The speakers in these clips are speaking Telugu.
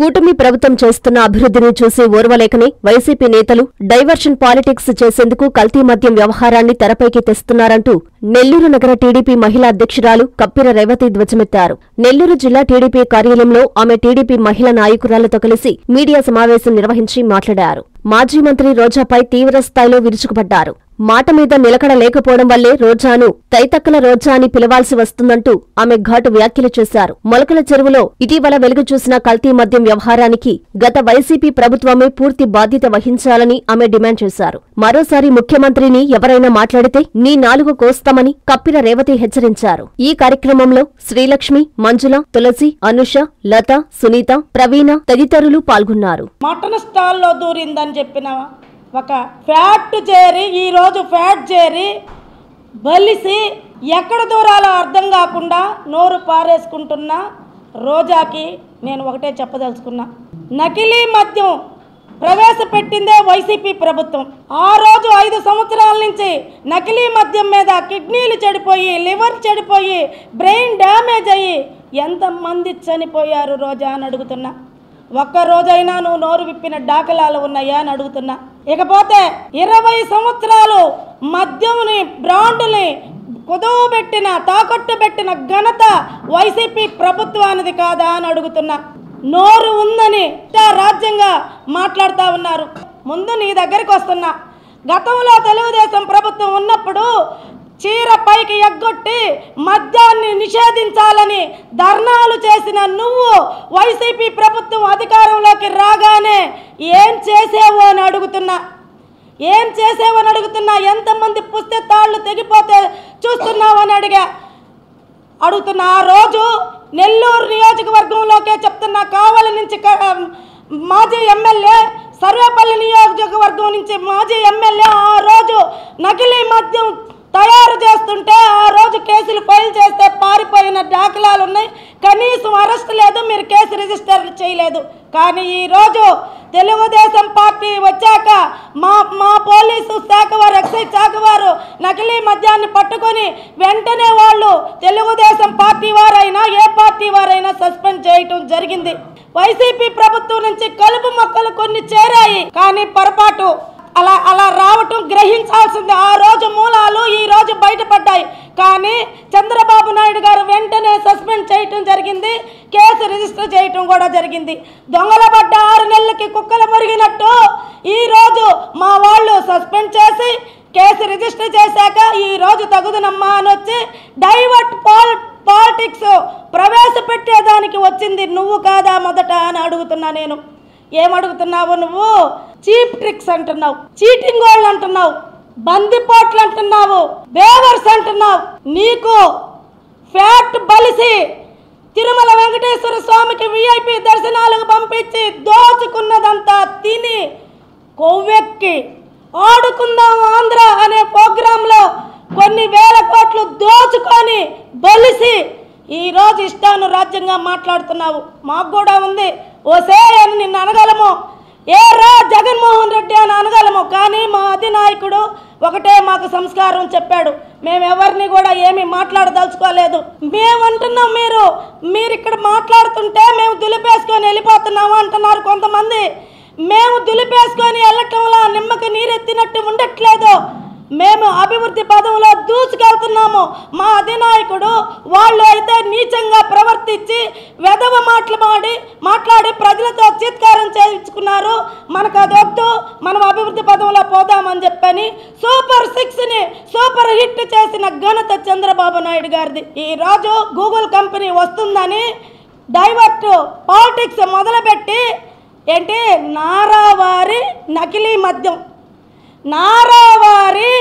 కూటమి ప్రభుత్వం చేస్తున్న అభివృద్ధిని చూసి ఓర్వలేకనే వైసీపీ నేతలు డైవర్షన్ పాలిటిక్స్ చేసేందుకు కల్తీ మద్యం వ్యవహారాన్ని తెరపైకి తెస్తున్నారంటూ నెల్లూరు నగర టీడీపీ మహిళా అధ్యక్షురాలు కప్పిర రేవతి ధ్వజమెత్తారు. నెల్లూరు జిల్లా టీడీపీ కార్యాలయంలో ఆమె టీడీపీ మహిళా నాయకురాలతో కలిసి మీడియా సమావేశం నిర్వహించి మాట్లాడారు. మాజీ మంత్రి రోజాపై తీవ్రస్థాయిలో విరుచుకుపడ్డారు. మాట మీద నిలకడ లేకపోవడం వల్లే రోజాను తైతక్కల రోజా అని పిలవాల్సి వస్తుందంటూ ఆమె ఘాటు వ్యాఖ్యలు చేశారు. మొలకల చెరువులో ఇటీవల వెలుగు చూసిన కల్తీ మద్యం వ్యవహారానికి గత వైసీపీ ప్రభుత్వమే పూర్తి బాధ్యత వహించాలని ఆమె డిమాండ్ చేశారు. మరోసారి ముఖ్యమంత్రిని ఎవరైనా మాట్లాడితే నీ నాలుగు కోస్తామని కప్పిర రేవతి హెచ్చరించారు. ఈ కార్యక్రమంలో శ్రీలక్ష్మి, మంజుల, తులసి, అనుష, లత, సునీత, ప్రవీణ తదితరులు పాల్గొన్నారు. మటన్ స్టాల్లో దూరిందని చెప్పిన ఒక ఫ్యాట్ చేరి ఈరోజు ఫ్యాట్ చేరి బలిసి ఎక్కడ దూరాలో అర్థం కాకుండా నోరు పారేసుకుంటున్న రోజాకి నేను ఒకటే చెప్పదలుచుకున్నా. నకిలీ మద్యం ప్రవేశపెట్టిందే వైసీపీ ప్రభుత్వం. ఆ రోజు 5 సంవత్సరాల నుంచి నకిలీ మద్యం మీద కిడ్నీలు చెడిపోయి, లివర్ చెడిపోయి, బ్రెయిన్ డ్యామేజ్ అయ్యి ఎంతమంది చనిపోయారు రోజా అని అడుగుతున్నా. ఒక్క రోజైనా నువ్వు నోరు విప్పిన దాఖలాలు ఉన్నాయా అని అడుగుతున్నా. ఇకపోతే 20 సంవత్సరాలు మద్యంని బ్రాండ్ని కుదువబెట్టిన, తాకట్టు పెట్టిన ఘనత వైసీపీ ప్రభుత్వానిది కాదా అని అడుగుతున్నా. నోరు ఉందని రాజ్యంగా మాట్లాడుతూ ఉన్నారు. ముందు నీ దగ్గరికి వస్తున్నా. గతంలో తెలుగుదేశం ప్రభుత్వం ఉన్నప్పుడు చీర పైకి ఎగ్గొట్టి మద్యాన్ని నిషేధించాలని ధర్నాలు చేసిన నువ్వు వైసీపీ ప్రభుత్వం అధికారంలోకి రాగానే ఏం చేసేవో అని అడుగుతున్నా. ఏం చేసేవో అని అడుగుతున్నా. ఎంతమంది పుస్తే తాళ్ళు తెగిపోతే చూస్తున్నావని అడుగుతున్నా. ఆ రోజు నెల్లూరు నియోజకవర్గంలోకే చెప్తున్నా. కావలి నుంచి మాజీ ఎమ్మెల్యే, సర్వేపల్లి నియోజకవర్గం నుంచి మాజీ ఎమ్మెల్యే ఆ రోజు నకిలీ మద్యం తయారు చేస్తుంటే ఆ రోజు కేసులు ఫైల్ చేస్తే పారిపోయిన దాఖలాలు ఉన్నాయి. కనీసం అరెస్ట్ లేదు, మీరు కేసు రిజిస్టర్ చేయలేదు. కానీ ఈరోజు తెలుగుదేశం పార్టీ వచ్చాక మా పోలీసు శాఖ వారు, ఎక్సైజ్ శాఖ వారు నకిలీ మద్యాన్ని పట్టుకొని వెంటనే వాళ్ళు తెలుగుదేశం పార్టీ వారైనా ఏ పార్టీ వారైనా సస్పెండ్ చేయటం జరిగింది. వైసీపీ ప్రభుత్వం నుంచి కలుపు మొక్కలు కొన్ని చేరాయి, కానీ పొరపాటు అలా రావటం గ్రహించాల్సింది. ఆ రోజు మూలాలు ఈ రోజు బయటపడ్డాయి. కానీ చంద్రబాబు నాయుడు గారు వెంటనే సస్పెండ్ చేయటం జరిగింది, కేసు రిజిస్టర్ చేయటం కూడా జరిగింది. దొంగల పడ్డ 6 నెలలకి కుక్కలు మురిగినట్టు ఈరోజు మా వాళ్ళు సస్పెండ్ చేసి కేసు రిజిస్టర్ చేశాక ఈరోజు తగుదనమ్మా అని వచ్చి డైవర్ట్ పాలిటిక్స్ ప్రవేశపెట్టేదానికి వచ్చింది నువ్వు కాదా మొదట అని అడుగుతున్నా. నేను ఏమడుగుతున్నావు? నువ్వు చీప్ ట్రిక్స్ అంటున్నావు, చీటింగ్ వాళ్ళు అంటున్నావు, బందిపోట్లు అంటున్నావు, బేవర్స్ అంటున్నావు. నీకు ఫ్యాట్ బలిసి తిరుమల వెంకటేశ్వర స్వామికి VIP దర్శనాలకు పంపించి దోచుకున్నదంతా తిని కొవ్వెక్కి ఆడుకుందాం ఆంధ్ర అనే ప్రోగ్రాంలో కొన్ని వేల కోట్లు దోచుకొని బలిసి ఈరోజు ఇష్టాను రాజ్యంగా మాట్లాడుతున్నావు. మాకు కూడా ఉంది, ఓసే అని నిన్ను అనగలము, ఏరా జగన్మోహన్ రెడ్డి అని అనగలము. కానీ మా అధినాయకుడు ఒకటే మాకు సంస్కారం చెప్పాడు. మేము ఎవరిని కూడా ఏమీ మాట్లాడదలుచుకోలేదు. మేమంటున్నాం, మీరు ఇక్కడ మాట్లాడుతుంటే మేము దులిపేసుకొని వెళ్ళిపోతున్నాము అంటున్నారు కొంతమంది. మేము దులిపేసుకొని వెళ్ళటంలో నిమ్మకి నీరెత్తినట్టు ఉండట్లేదు. మేము అభివృద్ధి పదంలో దూసుకెళ్తున్నాము. మా అధినాయకుడు వాళ్ళు అయితే నీచంగా ప్రవర్తించి వెధవ మాట్లాడి ప్రజలతో చీత్కారం చేయించుకున్నారు. మనకు అది వద్దు, మనం అభివృద్ధి పదంలో పోదామని చెప్పని సూపర్ 6ని సూపర్ హిట్ చేసిన ఘనత చంద్రబాబు నాయుడు గారిది. ఈరోజు గూగుల్ కంపెనీ వస్తుందని డైవర్ట్ పాలిటిక్స్ మొదలుపెట్టి ఏంటి నారావారి నకిలీ మద్యం, నారావారి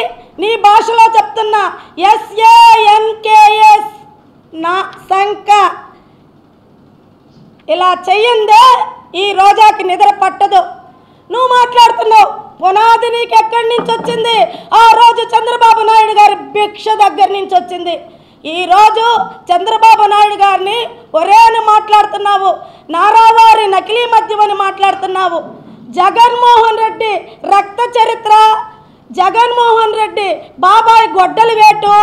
నీ భాషలో చెప్తున్నా SANKS నా సంక ఇలా చెయ్యిందే ఈ రోజాకి నిద్ర పట్టదు. నువ్వు మాట్లాడుతున్నావు, పునాది నీకు ఎక్కడి నుంచి వచ్చింది? ఆ రోజు చంద్రబాబు నాయుడు గారి భిక్ష దగ్గర నుంచి వచ్చింది. ఈరోజు చంద్రబాబు నాయుడు గారిని ఒరేని మాట్లాడుతున్నావు, నారావారి నకిలీ మద్యం అని మాట్లాడుతున్నావు. జగన్మోహన్ రెడ్డి రక్త చరిత్ర, జగన్మోహన్ రెడ్డి బాబాయ్ గొడ్డలి వేటు,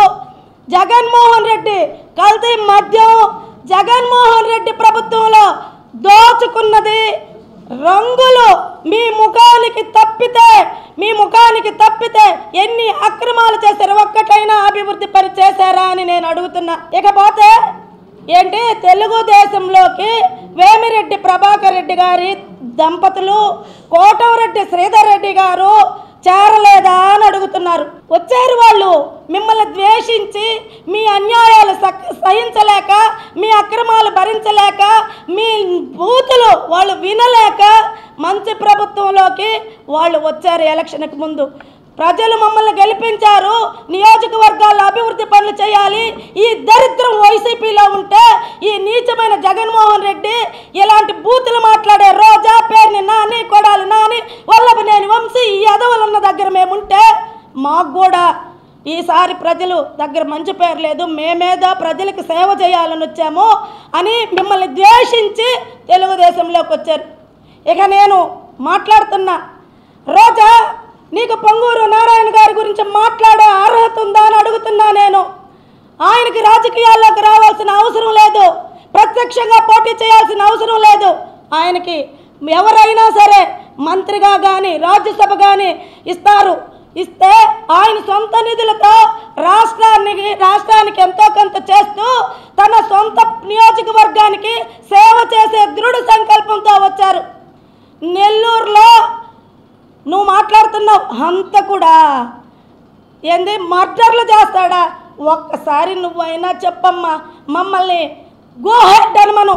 జగన్మోహన్ రెడ్డి కల్తీ మద్యం, జగన్మోహన్ రెడ్డి ప్రభుత్వంలో దోచుకున్నది రంగులు మీ ముఖానికి తప్పితే ఎన్ని అక్రమాలు చేశారు, ఒక్కటైనా అభివృద్ధి పని చేశారా అని నేను అడుగుతున్నా. ఇకపోతే ఏంటి, తెలుగుదేశంలోకి వేమిరెడ్డి ప్రభాకర్ రెడ్డి గారి దంపతులు కోటమిరెడ్డి శ్రీధర్ రెడ్డి గారు చేరలేదా అని అడుగుతున్నారు. వచ్చారు. వాళ్ళు మిమ్మల్ని ద్వేషించి మీ అన్యాయాలు సహించలేక, మీ అక్రమాలు భరించలేక, మీ బూతులు వాళ్ళు వినలేక మంచి ప్రభుత్వంలోకి వాళ్ళు వచ్చారు. ఎలక్షన్కి ముందు ప్రజలు మమ్మల్ని గెలిపించారు, నియోజకవర్గాల్లో అభివృద్ధి పనులు చేయాలి. ఈ దరిద్రం వైసీపీలో ఉంటే ఈ నీచమైన జగన్మోహన్ రెడ్డి ఇలాంటి బూతులు మాట్లాడే రోజా, పేరుని నాని, కొడాలి నాని, వల్లభనేని వంశీ ఈ అదవులున్న దగ్గర మేముంటే మాకు కూడా ఈసారి ప్రజలు దగ్గర మంచి పేరు లేదు, మేమేదో ప్రజలకు సేవ చేయాలని వచ్చాము అని మిమ్మల్ని ద్వేషించి తెలుగుదేశంలోకి వచ్చారు. ఇక నేను మాట్లాడుతున్నా, రోజా నీకు పొంగూరు నారాయణ గారి గురించి మాట్లాడే అర్హత ఉందా అని అడుగుతున్నా. నేను ఆయనకి రాజకీయాల్లోకి రావాల్సిన అవసరం లేదు, ప్రత్యక్షంగా పోటీ చేయాల్సిన అవసరం లేదు. ఆయనకి ఎవరైనా సరే మంత్రిగా కానీ రాజ్యసభ కానీ ఇస్తే ఆయన సొంత నిధులతో రాష్ట్రానికి ఎంతో కొంత చేస్తూ తన సొంత నియోజకవర్గానికి సేవ చేసే దృఢ సంకల్పంతో వచ్చారు. నెల్లూరులో నువ్వు మాట్లాడుతున్నావు, హంతకుడా ఏంది, మర్డర్లు చేస్తాడా? ఒక్కసారి నువ్వైనా చెప్పమ్మా, మమ్మల్ని గో హెడ్ అనమను,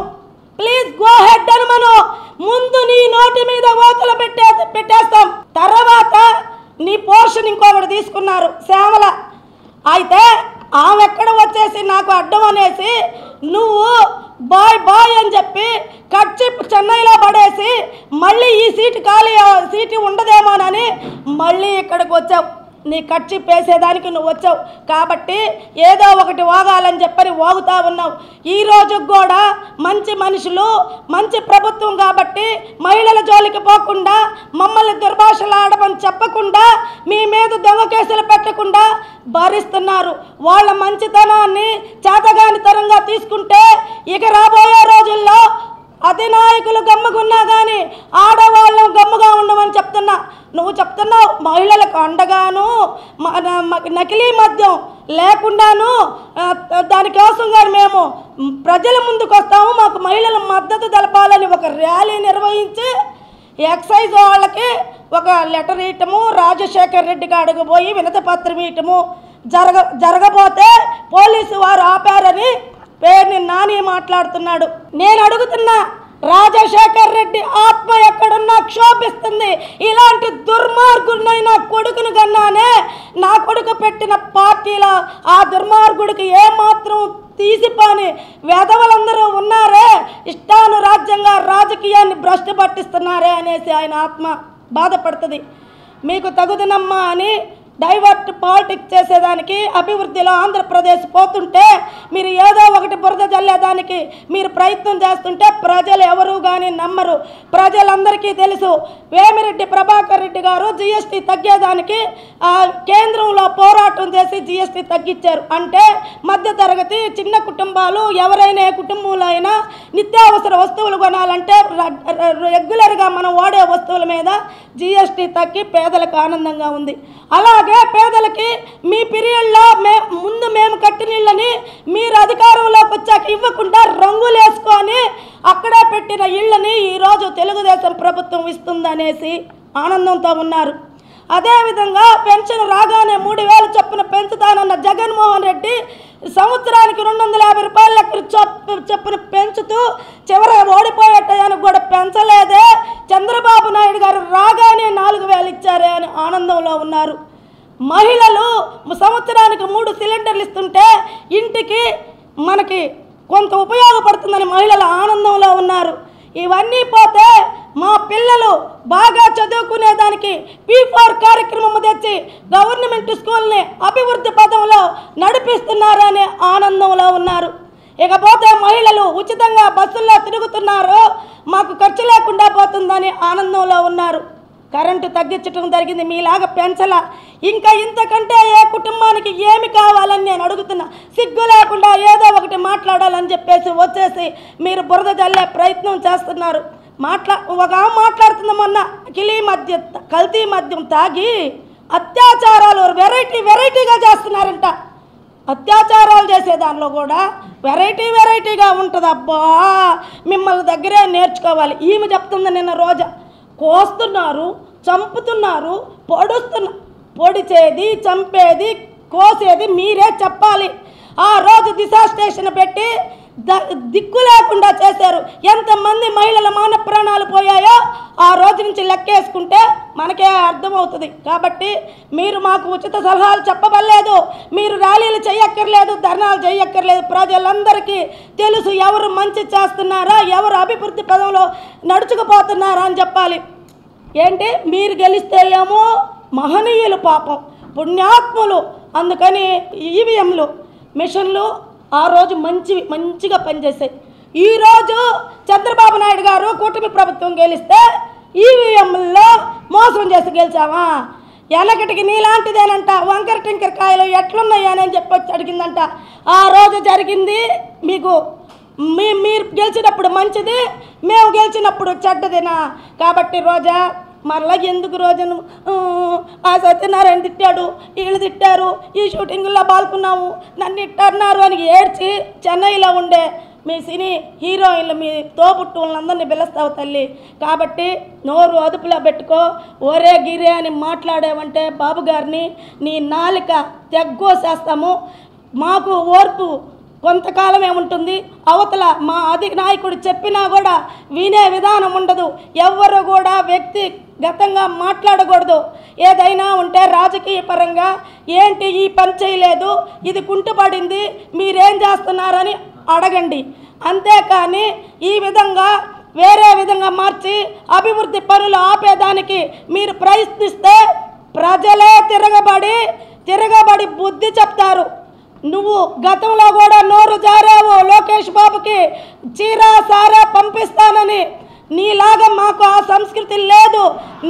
ప్లీజ్ గో హెడ్ అనమను. ముందు నీ నోటి మీద ఓతలు పెట్టేస్తాం, తర్వాత నీ పోర్షన్ ఇంకొకటి తీసుకున్నారు శ్యామల. అయితే ఆమె ఎక్కడ వచ్చేసి నాకు అడ్డం అనేసి నువ్వు బాయ్ అని చెప్పి కచ్చి చెన్నైలో పడేసి మళ్ళీ ఈ సీటు ఉండదేమోనని మళ్ళీ ఇక్కడికి వచ్చావు. నీ కచ్చి పేసేదానికి నువ్వు వచ్చావు కాబట్టి ఏదో ఒకటి వాగాలని చెప్పని వాగుతా ఉన్నావు. ఈరోజు కూడా మంచి మనుషులు, మంచి ప్రభుత్వం కాబట్టి మహిళల జోలికి పోకుండా, మమ్మల్ని దుర్భాషలాడమని చెప్పకుండా, మీ మీద దొంగ కేసులు పెట్టకుండా భరిస్తున్నారు. వాళ్ళ మంచితనాన్ని చేతగానితనంగా తీసుకుంటే ఇక రాబోయే రోజుల్లో అధినాయకులు గమ్ముకున్నా కానీ ఆడవాళ్ళం గమ్ముగా ఉండమని చెప్తున్నా. నువ్వు చెప్తున్నావు మహిళలకు అండగాను, నకిలీ మద్యం లేకుండాను, దానికోసం కానీ మేము ప్రజల ముందుకు వస్తాము, మాకు మహిళల మద్దతు తెలపాలని ఒక ర్యాలీ నిర్వహించి ఎక్సైజ్ వాళ్ళకి ఒక లెటర్ ఇవ్వటము, రాజశేఖర్ రెడ్డికి అడుగుపోయి వినతి పత్రం ఇవ్వటము జరగబోతే పోలీసు వారు ఆపారని పేరుని నాని మాట్లాడుతున్నాడు. నేను అడుగుతున్నా, రాజశేఖర్ రెడ్డి ఆత్మ ఎక్కడున్నా క్షోభిస్తుంది. ఇలాంటి దుర్మార్గుడినైనా కొడుకును కన్నానే నా కొడుకు పెట్టిన పార్టీలో ఆ దుర్మార్గుడికి ఏమాత్రం తీసిపోని వెధవలందరూ ఉన్నారే, ఇష్టానురాజ్యంగా రాజకీయాన్ని భ్రష్టు పట్టిస్తున్నారే అనేసి ఆయన ఆత్మ బాధపడుతుంది. మీకు తగుదనమ్మా అని డైవర్ట్ పాలిటిక్స్ చేసేదానికి, అభివృద్ధిలో ఆంధ్రప్రదేశ్ పోతుంటే మీరు ఏదో ఒకటి బురద జల్లేదానికి మీరు ప్రయత్నం చేస్తుంటే ప్రజలు ఎవరు కానీ నమ్మరు. ప్రజలందరికీ తెలుసు, వేమిరెడ్డి ప్రభాకర్ రెడ్డి గారు జిఎస్టీ తగ్గేదానికి కేంద్రంలో పోరాటం చేసి జిఎస్టీ తగ్గించారు. అంటే మధ్యతరగతి చిన్న కుటుంబాలు ఎవరైనా ఏ కుటుంబంలో అయినా నిత్యావసర వస్తువులు కొనాలంటే రెగ్యులర్గా మనం వాడే వస్తువుల మీద జిఎస్టీ తగ్గి పేదలకు ఆనందంగా ఉంది. అలాగే పేదలకి మీ పీరియడ్లో ముందు మేము కట్టిన ఇళ్ళని మీరు అధికారంలోకి వచ్చాక ఇవ్వకుండా రంగులు వేసుకొని అక్కడే పెట్టిన ఇళ్ళని ఈరోజు తెలుగుదేశం ప్రభుత్వం ఇస్తుందనేసి ఆనందంతో ఉన్నారు. అదేవిధంగా పెన్షన్ రాగానే 3000 చొప్పున పెంచుతానన్న జగన్మోహన్ రెడ్డి సంవత్సరానికి 250 రూపాయల చొప్పున పెంచుతూ చివరిగా ఓడిపోయేటానికి కూడా పెంచలేదే. చంద్రబాబు నాయుడు గారు రాగానే 4000 ఇచ్చారే అని ఆనందంలో ఉన్నారు. మహిళలు సంవత్సరానికి 3 సిలిండర్లు ఇస్తుంటే ఇంటికి మనకి కొంత ఉపయోగపడుతుందని మహిళలు ఆనందంలో ఉన్నారు. ఇవన్నీ పోతే మా పిల్లలు బాగా చదువుకునేదానికి P4 కార్యక్రమం తెచ్చి గవర్నమెంట్ స్కూల్ని అభివృద్ధి పదంలో నడిపిస్తున్నారనే ఆనందంలో ఉన్నారు. ఇకపోతే మహిళలు ఉచితంగా బస్సుల్లో తిరుగుతున్నారు, మాకు ఖర్చు లేకుండా పోతుందని ఆనందంలో ఉన్నారు. కరెంటు తగ్గించడం జరిగింది, మీలాగా పెంచలా. ఇంకా ఇంతకంటే ఏ కుటుంబానికి ఏమి కావాలని నేను అడుగుతున్నా. సిగ్గు లేకుండా ఏదో ఒకటి మాట్లాడాలని చెప్పేసి వచ్చేసి మీరు బురద జల్లే ప్రయత్నం చేస్తున్నారు. ఒక మాట్లాడుతున్న మొన్న కల్తీ మద్యం తాగి అత్యాచారాలు వెరైటీగా చేస్తున్నారంట. అత్యాచారాలు చేసే దానిలో కూడా వెరైటీగా ఉంటుంది. అబ్బా, మిమ్మల్ని దగ్గరే నేర్చుకోవాలి. ఈమె చెప్తుంది, నిన్న రోజా కోస్తున్నారు, చంపుతున్నారు, పొడిచేది, చంపేది, కోసేది మీరే చెప్పాలి. ఆ రోజు దిశ స్టేషన్ పెట్టి దిక్కు లేకుండా చేశారు. ఎంతమంది మహిళల మాన ప్రాణాలు పోయాయో ఆ రోజు నుంచి లెక్కేసుకుంటే మనకే అర్థమవుతుంది. కాబట్టి మీరు మాకు ఉచిత సలహాలు చెప్పబడలేదు, మీరు ర్యాలీలు చేయక్కర్లేదు, ధర్నాలు చేయక్కర్లేదు. ప్రజలందరికీ తెలుసు ఎవరు మంచి చేస్తున్నారా, ఎవరు అభివృద్ధి పదంలో నడుచుకుపోతున్నారా అని చెప్పాలి. ఏంటి మీరు గెలిస్తే ఏమో మహనీయులు, పాపం పుణ్యాత్ములు. అందుకని ఈవీఎంలు మిషన్లు ఆ రోజు మంచిగా పనిచేసాయి. ఈరోజు చంద్రబాబు నాయుడు గారు కూటమి ప్రభుత్వం గెలిస్తే ఈవీఎంల్లో మోసం చేసి గెలిచావా? వెనకటికి నీలాంటిదేనంట, వంకర టింకర కాయలు ఎట్లున్నాయని చెప్పొచ్చి అడిగిందంట. ఆ రోజు జరిగింది మీకు. మీరు గెలిచినప్పుడు మంచిది, మేము గెలిచినప్పుడు చెడ్డదేనా? కాబట్టి రోజా మరలా ఎందుకు రోజును ఆ సత్యనారాయణ తిట్టాడు, వీళ్ళు తిట్టారు, ఈ షూటింగుల్లో పాల్గొన్నాము, నన్ను ఇట్టన్నారు అని ఏడ్చి చెన్నైలో ఉండే మీ సినీ హీరోయిన్లు, మీ తోబుట్టువులందరినీ పిలుస్తావు తల్లి. కాబట్టి నోరు అదుపులో పెట్టుకో. ఒరే గిరే అని మాట్లాడావంటే బాబు గారిని నీ నాలిక తెగ్గోసేస్తాము. మాకు ఓర్పు కొంతకాలమే ఉంటుంది. అవతల మా అధినాయకుడు చెప్పినా కూడా వినే విధానం ఉండదు. ఎవ్వరు కూడా వ్యక్తిగతంగా మాట్లాడకూడదు. ఏదైనా ఉంటే రాజకీయ పరంగా ఏంటి ఈ పని చేయలేదు, ఇది కుంటుపడింది, మీరేం చేస్తున్నారని అడగండి. అంతేకాని ఈ విధంగా వేరే విధంగా మార్చి అభివృద్ధి పనులు ఆపేదానికి మీరు ప్రయత్నిస్తే ప్రజలే తిరగబడి బుద్ధి చెప్తారు. నువ్వు గతంలో కూడా నోరు జారావు లోకేష్ బాబుకి చీరా సారా పంపిస్తానని. నీలాగా మాకు ఆ సంస్కృతి లేదు.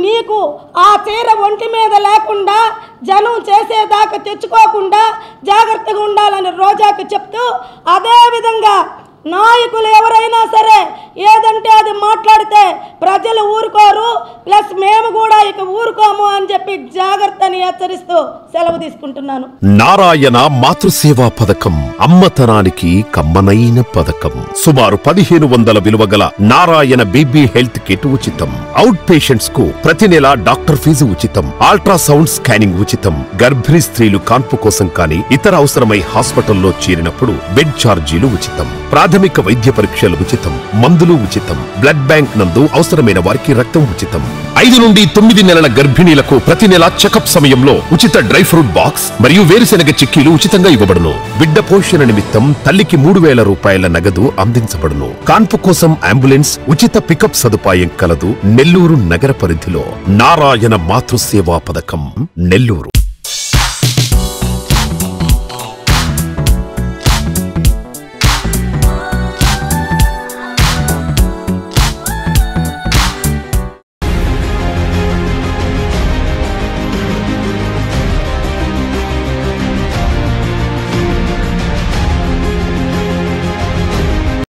నీకు ఆ చీర ఒంటి మీద లేకుండా జనం చేసేదాకా తెచ్చుకోకుండా జాగ్రత్తగా ఉండాలని రోజాకి చెప్తూ, అదేవిధంగా నాయకులు ఎవరైనా సరే ఏదంటే అది మాట్లాడితే ప్రజలు ఊరుకోరు, ప్లస్ మేము కూడా ఇక ఊరుకోము అని చెప్పి జాగ్రత్తని హెచ్చరిస్తూ సెలవు తీసుకుంటున్నాను. నారాయణ మాతృసేవా పథకం అమ్మతనానికి కమ్మనైన పథకం. సుమారు 1500 విలువ గల నారాయణ బీబీ హెల్త్ కిట్ ఉచితం. అవుట్ పేషెంట్స్ కు ప్రతి నెల డాక్టర్ ఫీజు ఉచితం. అల్ట్రాసౌండ్ స్కానింగ్ ఉచితం. గర్భిణీ స్త్రీలు కాన్పు కోసం కానీ ఇతర అవసరమై హాస్పిటల్లో చేరినప్పుడు బెడ్ ఛార్జీలు ఉచితం. ప్రాథమిక వైద్య పరీక్షలు ఉచితం. మందులు ఉచితం. బ్లడ్ బ్యాంక్ నందు అవసరమైన వారికి రక్తం ఉచితం. 5 నుండి 9 నెలల గర్భిణీలకు ప్రతి నెల చెకప్ సమయంలో ఉచిత డ్రై ఫ్రూట్ బాక్స్ మరియు వేరుశెనగ చిక్కీలు ఉచితంగా ఇవ్వబడును. బిడ్డ పోషణ నిమిత్తం తల్లికి 3000 రూపాయల నగదు అందించబడును. కాన్పు కోసం అంబులెన్స్ ఉచిత పికప్ సదుపాయం కలదు. నెల్లూరు నగర పరిధిలో నారాయణ మాతృసేవా పథకం, నెల్లూరు.